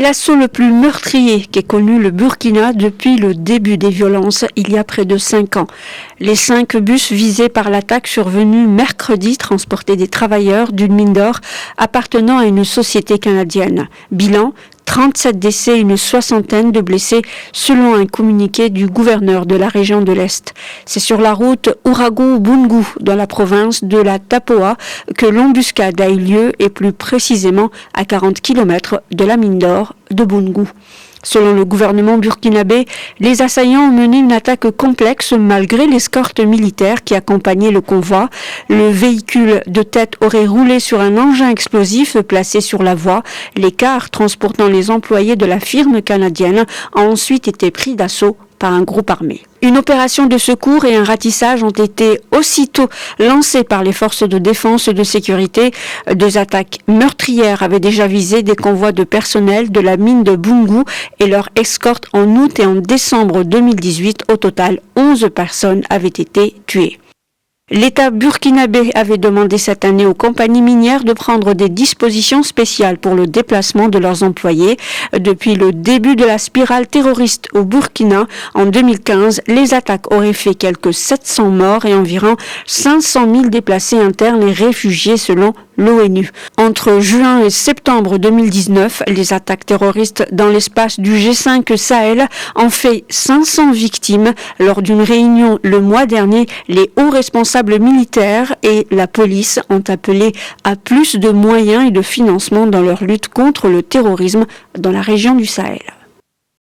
L'assaut le plus meurtrier qu'ait connu le Burkina depuis le début des violences, il y a près de 5 ans. Les 5 bus visés par l'attaque survenue mercredi transportaient des travailleurs d'une mine d'or appartenant à une société canadienne. Bilan, 37 décès et une soixantaine de blessés selon un communiqué du gouverneur de la région de l'Est. C'est sur la route Ouaragou-Boungou dans la province de la Tapoa que l'embuscade a eu lieu et plus précisément à 40 km de la mine d'or de Boungou. Selon le gouvernement burkinabé, les assaillants ont mené une attaque complexe malgré l'escorte militaire qui accompagnait le convoi. Le véhicule de tête aurait roulé sur un engin explosif placé sur la voie. Les cars transportant les employés de la firme canadienne ont ensuite été pris d'assaut par un groupe armé. Une opération de secours et un ratissage ont été aussitôt lancés par les forces de défense et de sécurité. 2 attaques meurtrières avaient déjà visé des convois de personnel de la mine de Boungou et leur escorte en août et en décembre 2018. Au total, 11 personnes avaient été tuées. L'État burkinabé avait demandé cette année aux compagnies minières de prendre des dispositions spéciales pour le déplacement de leurs employés. Depuis le début de la spirale terroriste au Burkina, en 2015, les attaques auraient fait quelques 700 morts et environ 500 000 déplacés internes et réfugiés selon l'ONU. Entre juin et septembre 2019, les attaques terroristes dans l'espace du G5 Sahel ont fait 500 victimes. Lors d'une réunion le mois dernier, les hauts responsables militaires et la police ont appelé à plus de moyens et de financement dans leur lutte contre le terrorisme dans la région du Sahel.